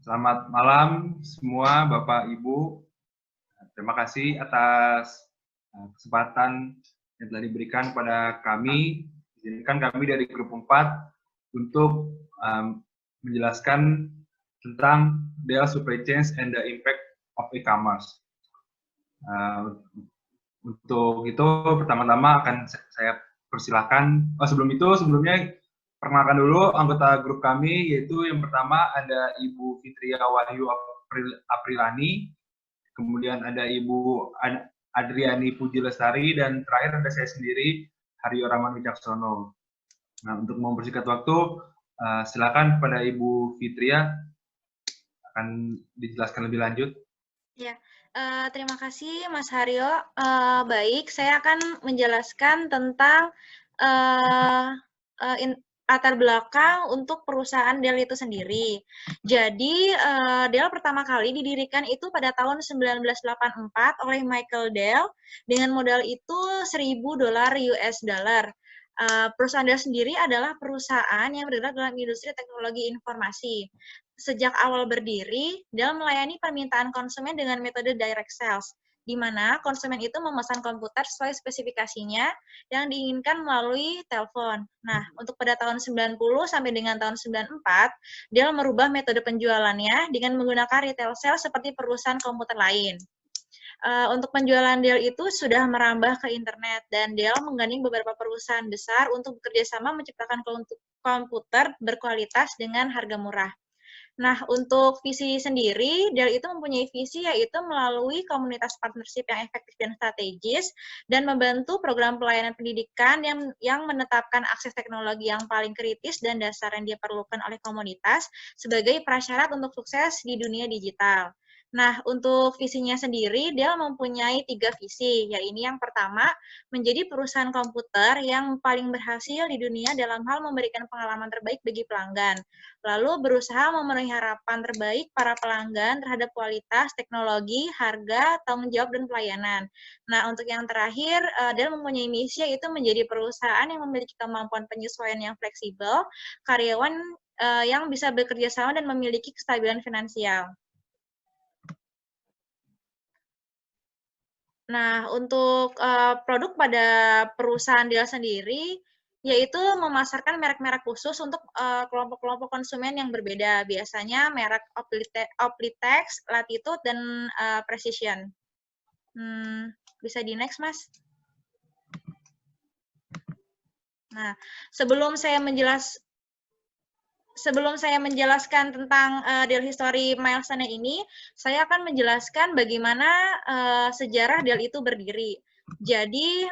Selamat malam semua Bapak Ibu. Terima kasih atas kesempatan yang telah diberikan kepada kami. Izinkan kami dari grup 4 untuk menjelaskan tentang Dell Supply Chain and the Impact of E-commerce. Untuk itu pertama-tama akan saya persilahkan. Sebelumnya perkenalkan dulu anggota grup kami, yaitu yang pertama ada Ibu Fitria Wahyu Aprilani, kemudian ada Ibu Adriani Puji Lestari, dan terakhir ada saya sendiri, Haryo Rahman Wicaksono. Nah, untuk mempersingkat waktu, silakan pada Ibu Fitria akan dijelaskan lebih lanjut. Ya, terima kasih Mas Haryo. Baik, saya akan menjelaskan tentang latar belakang untuk perusahaan Dell itu sendiri. Jadi, Dell pertama kali didirikan itu pada tahun 1984 oleh Michael Dell dengan modal itu $1.000 US. Perusahaan Dell sendiri adalah perusahaan yang bergerak dalam industri teknologi informasi. Sejak awal berdiri, Dell melayani permintaan konsumen dengan metode direct sales, di mana konsumen itu memesan komputer sesuai spesifikasinya yang diinginkan melalui telepon. Nah, untuk pada tahun 90 sampai dengan tahun 94, Dell merubah metode penjualannya dengan menggunakan retail sales seperti perusahaan komputer lain. Untuk penjualan Dell itu sudah merambah ke internet, dan Dell menggandeng beberapa perusahaan besar untuk bekerjasama menciptakan komputer berkualitas dengan harga murah. Nah, untuk visi sendiri, Dell itu mempunyai visi yaitu melalui komunitas partnership yang efektif dan strategis, dan membantu program pelayanan pendidikan yang menetapkan akses teknologi yang paling kritis dan dasar yang diperlukan oleh komunitas sebagai prasyarat untuk sukses di dunia digital. Nah, untuk visinya sendiri, Dell mempunyai 3 visi, yaitu yang pertama, menjadi perusahaan komputer yang paling berhasil di dunia dalam hal memberikan pengalaman terbaik bagi pelanggan, lalu berusaha memenuhi harapan terbaik para pelanggan terhadap kualitas, teknologi, harga, tanggung jawab, dan pelayanan. Nah, untuk yang terakhir, Dell mempunyai misi yaitu menjadi perusahaan yang memiliki kemampuan penyesuaian yang fleksibel, karyawan yang bisa bekerja sama dan memiliki kestabilan finansial. Nah, untuk produk pada perusahaan Dell sendiri, yaitu memasarkan merek-merek khusus untuk kelompok-kelompok konsumen yang berbeda. Biasanya merek Oplitex, Latitude, dan Precision. Bisa di next, Mas. Nah, sebelum saya menjelaskan tentang Dell History Milestone ini, saya akan menjelaskan bagaimana sejarah Dell itu berdiri. Jadi,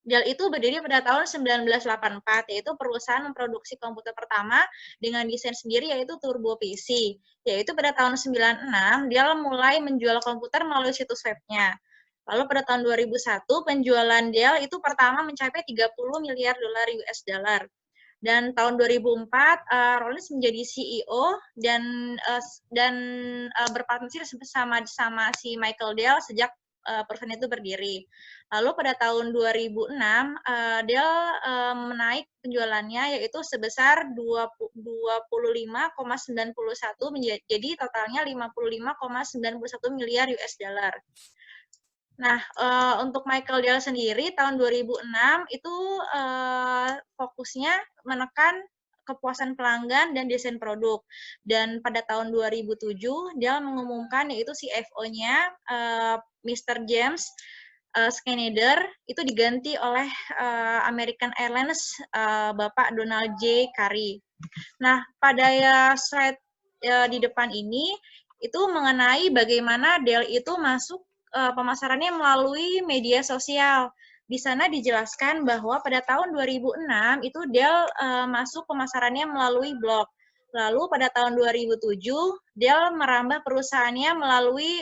Dell itu berdiri pada tahun 1984, yaitu perusahaan memproduksi komputer pertama dengan desain sendiri, yaitu Turbo PC. Yaitu pada tahun 96, Dell mulai menjual komputer melalui situs webnya. Lalu pada tahun 2001, penjualan Dell itu pertama mencapai 30 miliar dolar US. Dan tahun 2004, Rollins menjadi CEO dan berpartnership bersama si Michael Dell sejak perusahaan itu berdiri. Lalu pada tahun 2006, Dell menaik penjualannya yaitu sebesar 25,91 menjadi totalnya 55,91 miliar US dollar. Nah, untuk Michael Dell sendiri tahun 2006 itu fokusnya menekan kepuasan pelanggan dan desain produk. Dan pada tahun 2007, Dell mengumumkan yaitu CFO-nya Mr. James Schneider itu diganti oleh American Airlines Bapak Donald J. Carey. Nah, pada slide di depan ini itu mengenai bagaimana Dell itu masuk pemasarannya melalui media sosial. Di sana dijelaskan bahwa pada tahun 2006 itu Dell masuk pemasarannya melalui blog. Lalu pada tahun 2007, Dell merambah perusahaannya melalui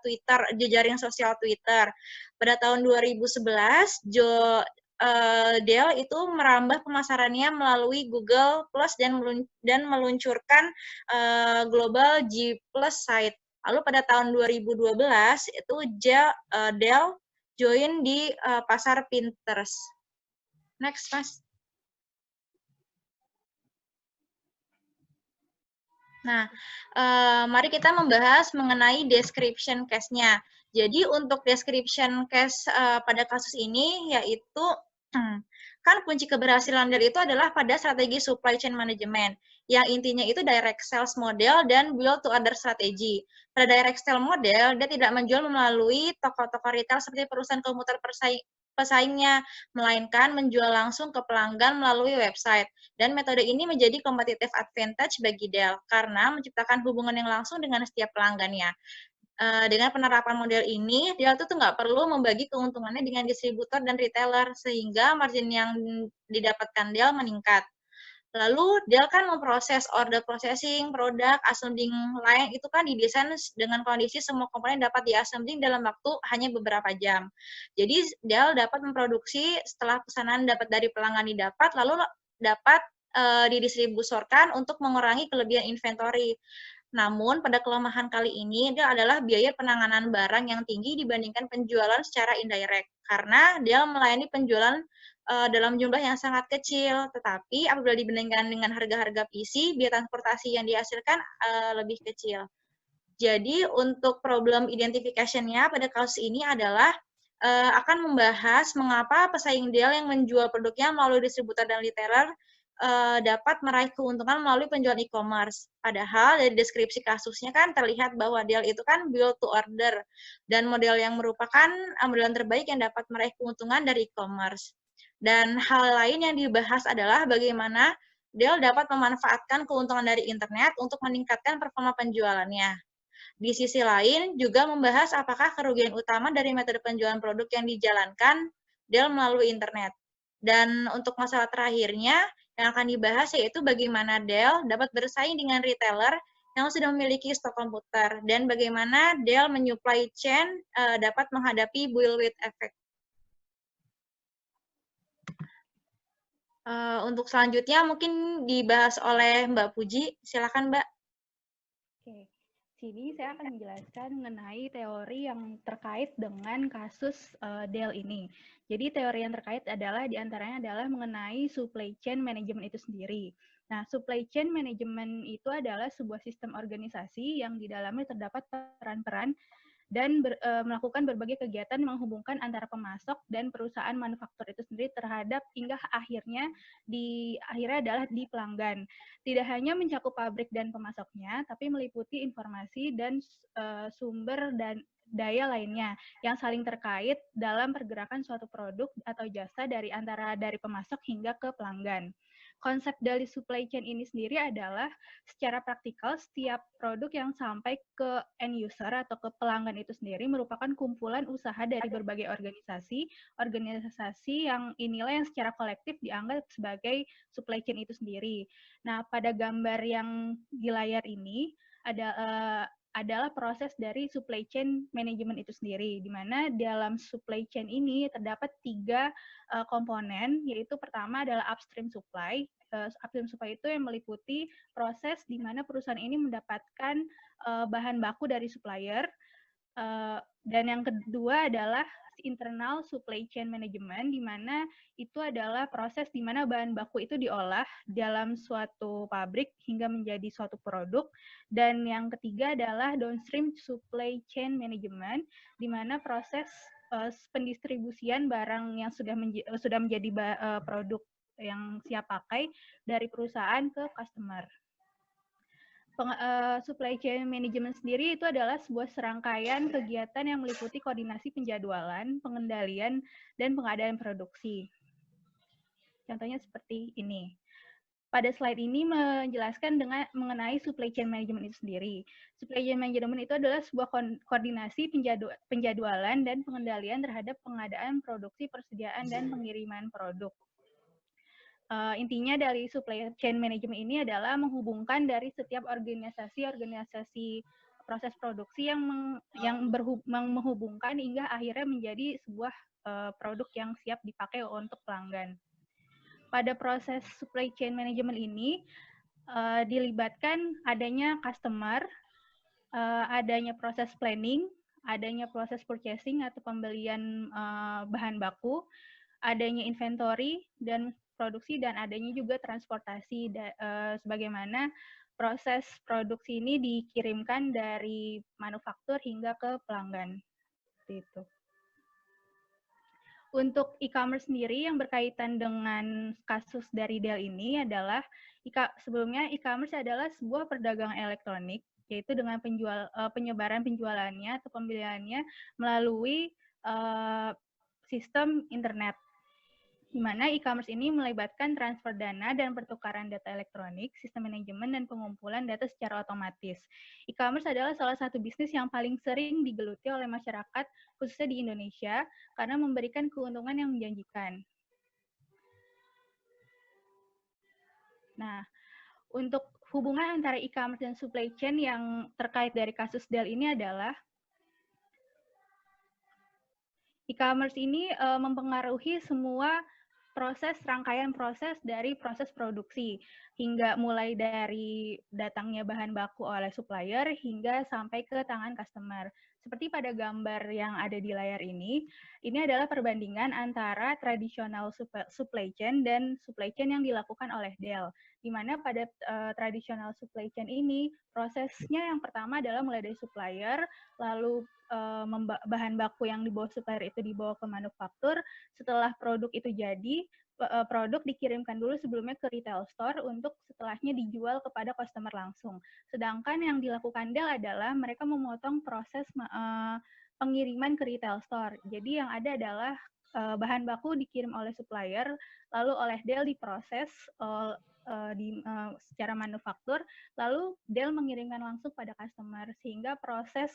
Twitter, jejaring sosial Twitter. Pada tahun 2011, Dell itu merambah pemasarannya melalui Google Plus dan meluncurkan Global G Plus site. Lalu pada tahun 2012 itu Dell join di pasar Pinterest. Next, Mas. Nah, mari kita membahas mengenai description case-nya. Jadi untuk description case pada kasus ini yaitu kan kunci keberhasilan deal itu adalah pada strategi supply chain management yang intinya itu direct sales model dan build to order strategi. Pada direct sales model, dia tidak menjual melalui toko-toko retail seperti perusahaan komuter pesaingnya, melainkan menjual langsung ke pelanggan melalui website. Dan metode ini menjadi competitive advantage bagi Dell karena menciptakan hubungan yang langsung dengan setiap pelanggannya. Dengan penerapan model ini, Dell tuh nggak perlu membagi keuntungannya dengan distributor dan retailer, sehingga margin yang didapatkan Dell meningkat. Lalu Dell kan memproses order processing, produk, assembling line itu kan didesain dengan kondisi semua komponen dapat diassembling dalam waktu hanya beberapa jam. Jadi Dell dapat memproduksi setelah pesanan dapat dari pelanggan didapat, lalu dapat didistribusikan untuk mengurangi kelebihan inventory. Namun, pada kelemahan kali ini, dia adalah biaya penanganan barang yang tinggi dibandingkan penjualan secara indirect. Karena dia melayani penjualan dalam jumlah yang sangat kecil, tetapi apabila dibandingkan dengan harga-harga PC, biaya transportasi yang dihasilkan lebih kecil. Jadi, untuk problem identification-nya pada kasus ini adalah akan membahas mengapa pesaing Dell yang menjual produknya melalui distributor dan retailer dapat meraih keuntungan melalui penjualan e-commerce. Padahal dari deskripsi kasusnya kan terlihat bahwa Dell itu kan build to order dan model yang merupakan modelan terbaik yang dapat meraih keuntungan dari e-commerce. Dan hal lain yang dibahas adalah bagaimana Dell dapat memanfaatkan keuntungan dari internet untuk meningkatkan performa penjualannya. Di sisi lain, juga membahas apakah kerugian utama dari metode penjualan produk yang dijalankan Dell melalui internet. Dan untuk masalah terakhirnya, yang akan dibahas yaitu bagaimana Dell dapat bersaing dengan retailer yang sudah memiliki stok komputer, dan bagaimana Dell menyuplai chain dapat menghadapi bullwhip effect. Untuk selanjutnya mungkin dibahas oleh Mbak Puji. Silakan, Mbak. Oke, sini saya akan menjelaskan mengenai teori yang terkait dengan kasus Dell ini. Jadi teori yang terkait adalah diantaranya adalah mengenai supply chain management itu sendiri. Nah, supply chain management itu adalah sebuah sistem organisasi yang di dalamnya terdapat peran-peran dan melakukan berbagai kegiatan menghubungkan antara pemasok dan perusahaan manufaktur itu sendiri terhadap hingga akhirnya adalah di pelanggan. Tidak hanya mencakup pabrik dan pemasoknya, tapi meliputi informasi dan sumber dan daya lainnya yang saling terkait dalam pergerakan suatu produk atau jasa dari pemasok hingga ke pelanggan. Konsep dari supply chain ini sendiri adalah secara praktikal setiap produk yang sampai ke end user atau ke pelanggan itu sendiri merupakan kumpulan usaha dari berbagai organisasi yang inilah yang secara kolektif dianggap sebagai supply chain itu sendiri. Nah, pada gambar yang di layar ini adalah proses dari supply chain management itu sendiri, di mana dalam supply chain ini terdapat 3 komponen, yaitu pertama adalah upstream supply. Upstream supply itu yang meliputi proses di mana perusahaan ini mendapatkan bahan baku dari supplier, dan yang kedua adalah internal supply chain management, di mana itu adalah proses di mana bahan baku itu diolah dalam suatu pabrik hingga menjadi suatu produk. Dan yang ketiga adalah downstream supply chain management, di mana proses pendistribusian barang yang sudah menjadi produk yang siap pakai dari perusahaan ke customer. Supply chain management sendiri itu adalah sebuah serangkaian kegiatan yang meliputi koordinasi penjadwalan, pengendalian, dan pengadaan produksi. Contohnya seperti ini. Pada slide ini menjelaskan mengenai supply chain management itu sendiri. Supply chain management itu adalah sebuah koordinasi penjadwalan dan pengendalian terhadap pengadaan produksi, persediaan, dan pengiriman produk. Intinya dari supply chain management ini adalah menghubungkan dari setiap organisasi proses produksi yang menghubungkan hingga akhirnya menjadi sebuah produk yang siap dipakai untuk pelanggan. Pada proses supply chain management ini dilibatkan adanya customer, adanya proses planning, adanya proses purchasing atau pembelian bahan baku, adanya inventory dan produksi, dan adanya juga transportasi sebagaimana proses produksi ini dikirimkan dari manufaktur hingga ke pelanggan. Seperti itu. Untuk e-commerce sendiri yang berkaitan dengan kasus dari Dell ini adalah sebelumnya e-commerce adalah sebuah perdagangan elektronik, yaitu dengan penyebaran penjualannya atau pembeliannya melalui sistem internet, di mana e-commerce ini melibatkan transfer dana dan pertukaran data elektronik, sistem manajemen, dan pengumpulan data secara otomatis. E-commerce adalah salah satu bisnis yang paling sering digeluti oleh masyarakat, khususnya di Indonesia, karena memberikan keuntungan yang menjanjikan. Nah, untuk hubungan antara e-commerce dan supply chain yang terkait dari kasus Dell ini adalah e-commerce ini mempengaruhi semua rangkaian proses dari proses produksi, hingga mulai dari datangnya bahan baku oleh supplier hingga sampai ke tangan customer. Seperti pada gambar yang ada di layar ini adalah perbandingan antara tradisional supply chain dan supply chain yang dilakukan oleh Dell. Di mana pada tradisional supply chain ini, prosesnya yang pertama adalah mulai dari supplier, lalu bahan baku yang dibawa supplier itu dibawa ke manufaktur. Setelah produk itu jadi, produk dikirimkan dulu sebelumnya ke retail store untuk setelahnya dijual kepada customer langsung. Sedangkan yang dilakukan Dell adalah mereka memotong proses pengiriman ke retail store. Jadi yang ada adalah bahan baku dikirim oleh supplier, lalu oleh Dell diproses secara manufaktur, lalu Dell mengirimkan langsung pada customer, sehingga proses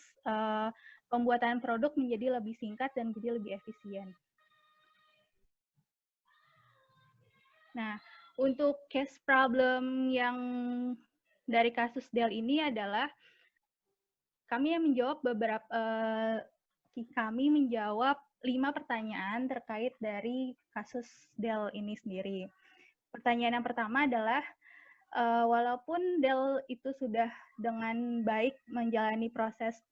pembuatan produk menjadi lebih singkat dan menjadi lebih efisien. Nah, untuk case problem yang dari kasus Dell ini adalah kami menjawab 5 pertanyaan terkait dari kasus Dell ini sendiri. Pertanyaan yang pertama adalah, walaupun Dell itu sudah dengan baik menjalani proses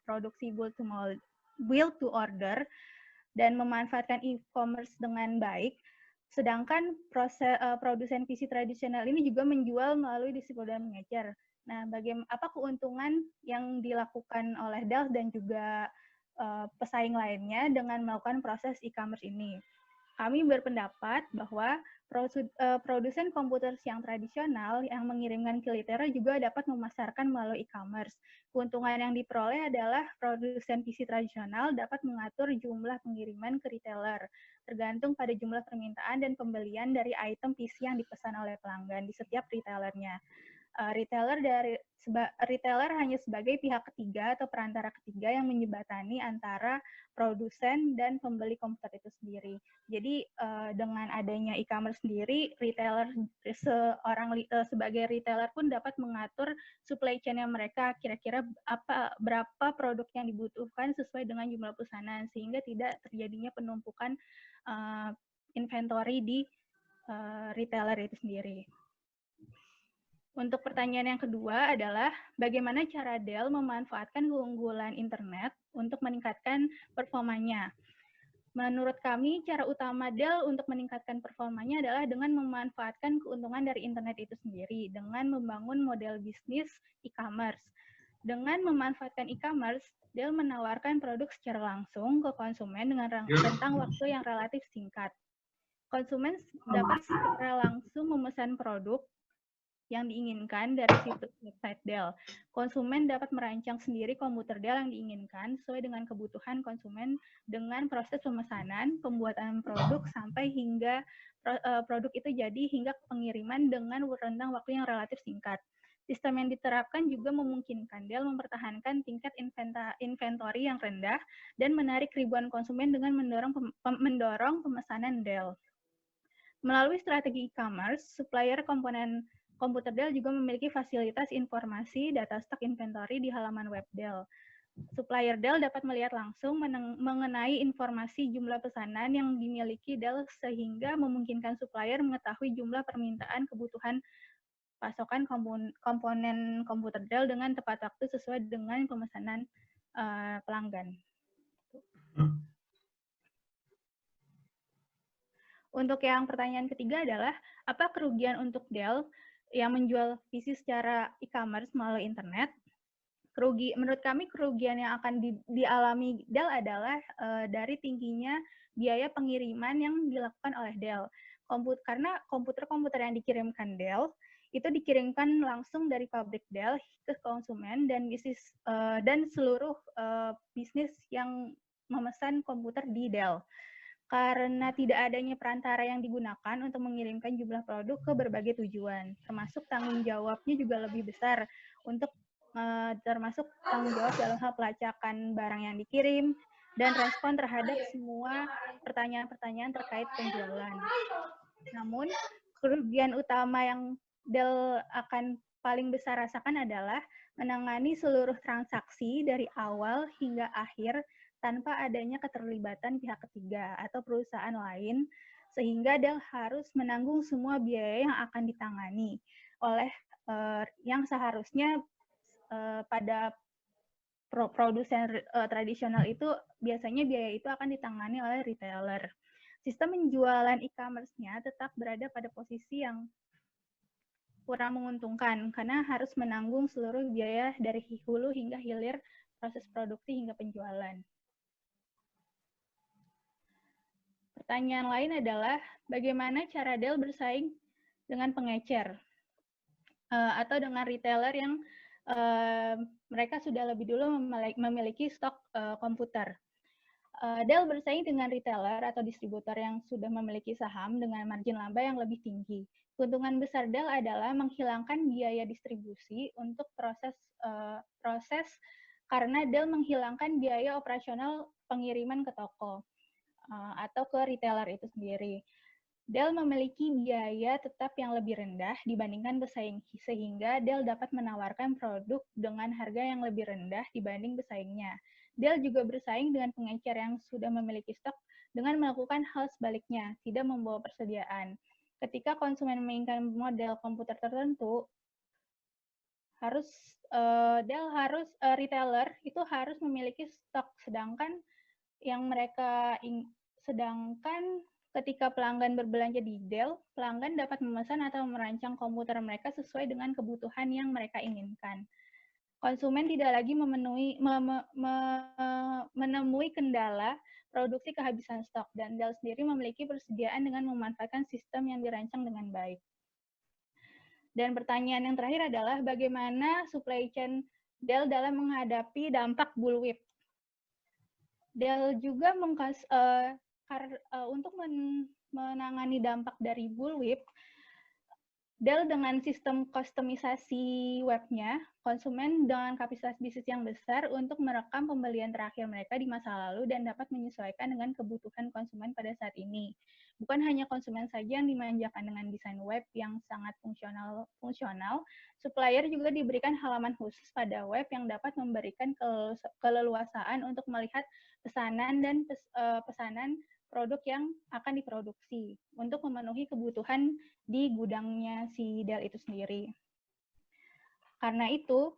produksi build to order dan memanfaatkan e-commerce dengan baik, sedangkan produsen PC tradisional ini juga menjual melalui distributor dan mengecer. Nah, apa keuntungan yang dilakukan oleh Dell dan juga pesaing lainnya dengan melakukan proses e-commerce ini? Kami berpendapat bahwa produsen komputer yang tradisional yang mengirimkan ke retailer juga dapat memasarkan melalui e-commerce. Keuntungan yang diperoleh adalah produsen PC tradisional dapat mengatur jumlah pengiriman ke retailer, tergantung pada jumlah permintaan dan pembelian dari item PC yang dipesan oleh pelanggan di setiap retailernya. Retailer hanya sebagai pihak ketiga atau perantara ketiga yang menjembatani antara produsen dan pembeli komputer itu sendiri. Jadi dengan adanya e-commerce sendiri, sebagai retailer pun dapat mengatur supply chain-nya mereka, kira-kira berapa produk yang dibutuhkan sesuai dengan jumlah pesanan, sehingga tidak terjadinya penumpukan inventory di retailer itu sendiri. Untuk pertanyaan yang kedua adalah, bagaimana cara Dell memanfaatkan keunggulan internet untuk meningkatkan performanya? Menurut kami, cara utama Dell untuk meningkatkan performanya adalah dengan memanfaatkan keuntungan dari internet itu sendiri, dengan membangun model bisnis e-commerce. Dengan memanfaatkan e-commerce, Dell menawarkan produk secara langsung ke konsumen dengan rentang waktu yang relatif singkat. Konsumen dapat secara langsung memesan produk yang diinginkan dari situs website Dell. Konsumen dapat merancang sendiri komputer Dell yang diinginkan sesuai dengan kebutuhan konsumen dengan proses pemesanan, pembuatan produk, sampai hingga produk itu jadi hingga pengiriman dengan rentang waktu yang relatif singkat. Sistem yang diterapkan juga memungkinkan Dell mempertahankan tingkat inventory yang rendah dan menarik ribuan konsumen dengan mendorong pemesanan Dell. Melalui strategi e-commerce, supplier komponen komputer Dell juga memiliki fasilitas informasi data stok inventory di halaman web Dell. Supplier Dell dapat melihat langsung mengenai informasi jumlah pesanan yang dimiliki Dell, sehingga memungkinkan supplier mengetahui jumlah permintaan kebutuhan pasokan komponen komputer Dell dengan tepat waktu sesuai dengan pemesanan pelanggan. Untuk yang pertanyaan ketiga adalah, apa kerugian untuk Dell yang menjual PC secara e-commerce melalui internet, menurut kami kerugian yang akan dialami Dell adalah dari tingginya biaya pengiriman yang dilakukan oleh Dell. Karena komputer-komputer yang dikirimkan Dell itu dikirimkan langsung dari pabrik Dell ke konsumen dan seluruh bisnis yang memesan komputer di Dell. Karena tidak adanya perantara yang digunakan untuk mengirimkan jumlah produk ke berbagai tujuan, termasuk tanggung jawabnya juga lebih besar untuk termasuk tanggung jawab dalam hal pelacakan barang yang dikirim dan respon terhadap semua pertanyaan-pertanyaan terkait penjualan. Namun, kerugian utama yang Dell akan paling besar rasakan adalah menangani seluruh transaksi dari awal hingga akhir tanpa adanya keterlibatan pihak ketiga atau perusahaan lain, sehingga Dell harus menanggung semua biaya yang akan ditangani oleh yang seharusnya pada produsen tradisional itu biasanya biaya itu akan ditangani oleh retailer. Sistem penjualan e-commerce-nya tetap berada pada posisi yang kurang menguntungkan karena harus menanggung seluruh biaya dari hulu hingga hilir proses produksi hingga penjualan. Pertanyaan lain adalah bagaimana cara Dell bersaing dengan pengecer atau dengan retailer yang mereka sudah lebih dulu memiliki stok komputer. Dell bersaing dengan retailer atau distributor yang sudah memiliki saham dengan margin laba yang lebih tinggi. Keuntungan besar Dell adalah menghilangkan biaya distribusi untuk proses karena Dell menghilangkan biaya operasional pengiriman ke toko atau ke retailer itu sendiri. Dell memiliki biaya tetap yang lebih rendah dibandingkan pesaing, sehingga Dell dapat menawarkan produk dengan harga yang lebih rendah dibanding pesaingnya. Dell juga bersaing dengan pengecer yang sudah memiliki stok dengan melakukan hal sebaliknya, tidak membawa persediaan. Ketika konsumen menginginkan model komputer tertentu, retailer itu harus memiliki stok, sedangkan ketika pelanggan berbelanja di Dell, pelanggan dapat memesan atau merancang komputer mereka sesuai dengan kebutuhan yang mereka inginkan. Konsumen tidak lagi menemui kendala produksi kehabisan stok, dan Dell sendiri memiliki persediaan dengan memanfaatkan sistem yang dirancang dengan baik. Dan pertanyaan yang terakhir adalah bagaimana supply chain Dell dalam menghadapi dampak bullwhip. Dell juga untuk menangani dampak dari bullwhip, Dell dengan sistem kustomisasi webnya, konsumen dengan kapasitas bisnis yang besar untuk merekam pembelian terakhir mereka di masa lalu dan dapat menyesuaikan dengan kebutuhan konsumen pada saat ini. Bukan hanya konsumen saja yang dimanjakan dengan desain web yang sangat fungsional, supplier juga diberikan halaman khusus pada web yang dapat memberikan keleluasaan untuk melihat pesanan dan pesanan produk yang akan diproduksi untuk memenuhi kebutuhan di gudangnya si Dell itu sendiri. Karena itu,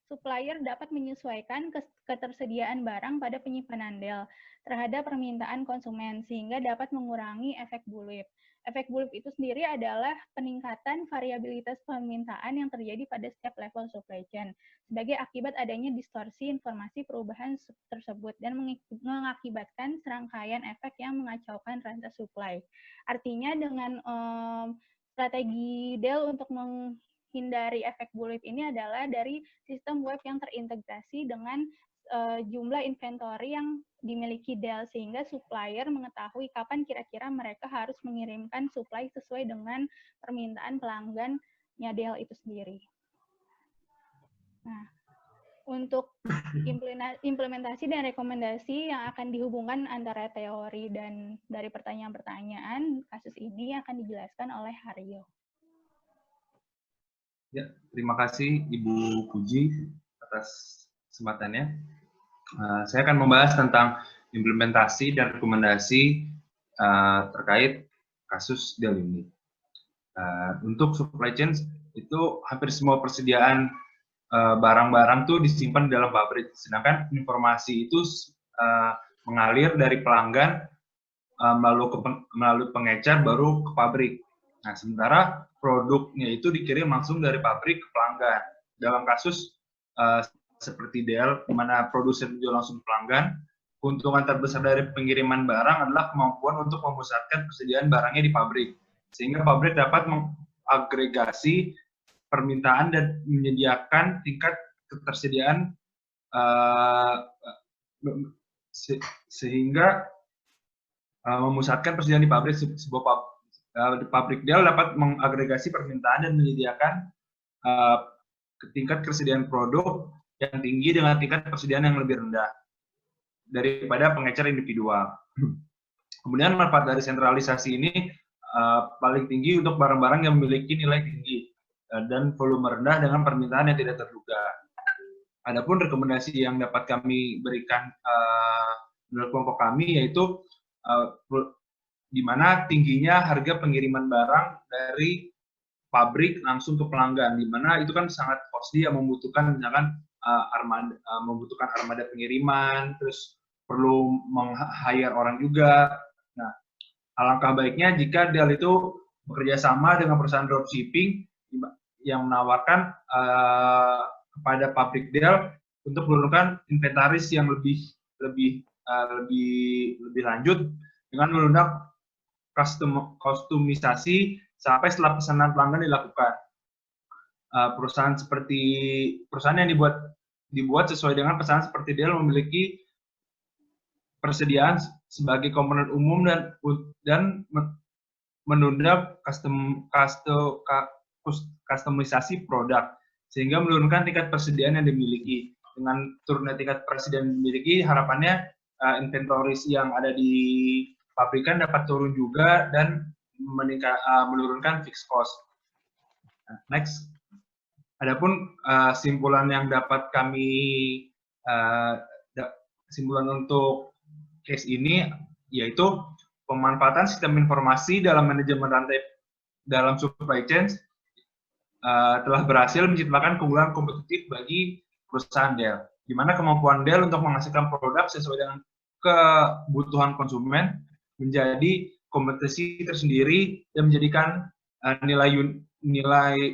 supplier dapat menyesuaikan ketersediaan barang pada penyimpanan Dell terhadap permintaan konsumen, sehingga dapat mengurangi efek bullwhip. Efek bullwhip itu sendiri adalah peningkatan variabilitas permintaan yang terjadi pada setiap level supply chain sebagai akibat adanya distorsi informasi perubahan tersebut dan mengakibatkan serangkaian efek yang mengacaukan rantai supply. Artinya dengan strategi Dell untuk menghindari efek bullwhip ini adalah dari sistem web yang terintegrasi dengan jumlah inventory yang dimiliki Dell, sehingga supplier mengetahui kapan kira-kira mereka harus mengirimkan supply sesuai dengan permintaan pelanggannya Dell itu sendiri. Nah, untuk implementasi dan rekomendasi yang akan dihubungkan antara teori dan dari pertanyaan-pertanyaan kasus ini akan dijelaskan oleh Haryo. Ya, terima kasih Ibu Puji atas kesempatannya. Saya akan membahas tentang implementasi dan rekomendasi terkait kasus Dell ini. Untuk supply chain itu hampir semua persediaan barang-barang tuh disimpan di dalam pabrik, sedangkan informasi itu mengalir dari pelanggan melalui pengecer baru ke pabrik. Nah, sementara produknya itu dikirim langsung dari pabrik ke pelanggan. Dalam kasus seperti Dell, di mana produsen menjual langsung ke pelanggan, keuntungan terbesar dari pengiriman barang adalah kemampuan untuk memusatkan persediaan barangnya di pabrik. Sehingga pabrik dapat mengagregasi permintaan dan menyediakan tingkat ketersediaan sehingga memusatkan persediaan di pabrik. Pabrik Dell dapat mengagregasi permintaan dan menyediakan tingkat kesediaan produk yang tinggi dengan tingkat persediaan yang lebih rendah daripada pengecer individual. Kemudian manfaat dari sentralisasi ini paling tinggi untuk barang-barang yang memiliki nilai tinggi dan volume rendah dengan permintaan yang tidak terduga. Adapun rekomendasi yang dapat kami berikan menurut kelompok kami yaitu di mana tingginya harga pengiriman barang dari pabrik langsung ke pelanggan, di mana itu kan sangat costly, yang membutuhkan misalkan membutuhkan armada pengiriman, terus perlu meng-hire orang juga. Nah, alangkah baiknya jika Dell itu bekerja sama dengan perusahaan dropshipping yang menawarkan kepada pabrik Dell untuk menurunkan inventaris yang lebih lanjut dengan menunda kostumisasi sampai setelah pesanan pelanggan dilakukan. Perusahaan yang dibuat sesuai dengan pesanan seperti Dell memiliki persediaan sebagai komponen umum dan menunda kustomisasi produk sehingga menurunkan tingkat persediaan yang dimiliki. Dengan turunnya tingkat persediaan yang dimiliki, harapannya inventories yang ada di pabrikan dapat turun juga dan menurunkan fixed cost. Next. Adapun simpulan yang dapat kami simpulan untuk case ini yaitu pemanfaatan sistem informasi dalam manajemen rantai dalam supply chain telah berhasil menciptakan keunggulan kompetitif bagi perusahaan Dell, di mana kemampuan Dell untuk menghasilkan produk sesuai dengan kebutuhan konsumen menjadi kompetisi tersendiri dan menjadikan nilai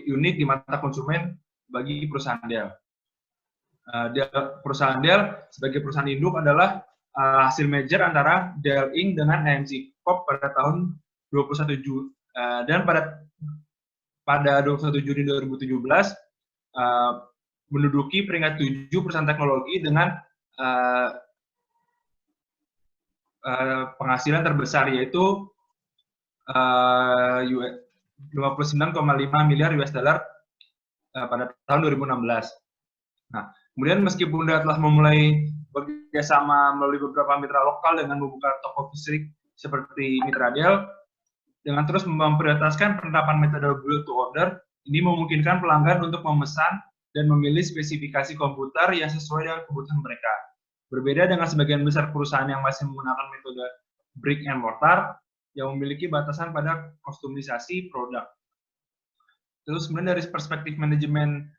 unik di mata konsumen bagi perusahaan Dell. Perusahaan Dell sebagai perusahaan induk adalah hasil merger antara Dell Inc. dengan AMC Corp pada tahun 21 Juni dan pada 21 Juni 2017 menduduki peringkat 7 perusahaan teknologi dengan penghasilan terbesar yaitu 59,5 miliar US dollar pada tahun 2016. Nah, kemudian meskipun dia telah memulai bekerjasama melalui beberapa mitra lokal dengan membuka toko fisik seperti Mitra Dell, dengan terus memprioritaskan penerapan metode build to order, ini memungkinkan pelanggan untuk memesan dan memilih spesifikasi komputer yang sesuai dengan kebutuhan mereka. Berbeda dengan sebagian besar perusahaan yang masih menggunakan metode brick and mortar yang memiliki batasan pada kostumisasi produk. Terus kemudian dari perspektif manajemen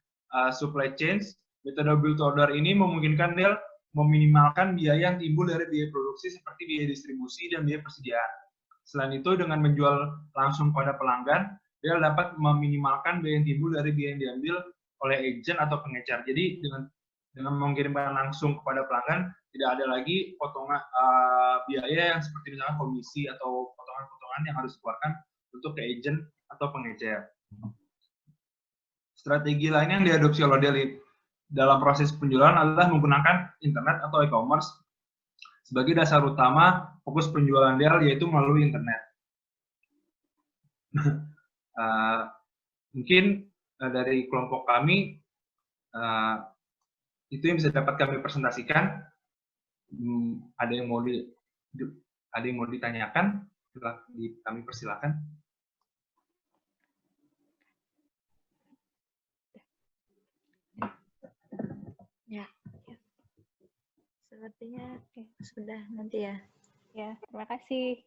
supply chain, metode build to order ini memungkinkan Dell meminimalkan biaya yang timbul dari biaya produksi seperti biaya distribusi dan biaya persediaan. Selain itu, dengan menjual langsung pada pelanggan, Dell dapat meminimalkan biaya yang timbul dari biaya yang diambil oleh agen atau pengecer. Jadi dengan mengirimkan langsung kepada pelanggan, tidak ada lagi potongan biaya yang seperti misalnya komisi atau potongan-potongan yang harus dikeluarkan untuk ke agen atau pengecer. Strategi lain yang diadopsi oleh Dell dalam proses penjualan adalah menggunakan internet atau e-commerce sebagai dasar utama fokus penjualan Dell, yaitu melalui internet. Mungkin dari kelompok kami itu yang bisa dapat kami presentasikan. Ada yang mau ditanyakan? Kami persilakan. Ya, sepertinya sudah nanti ya. Ya, terima kasih.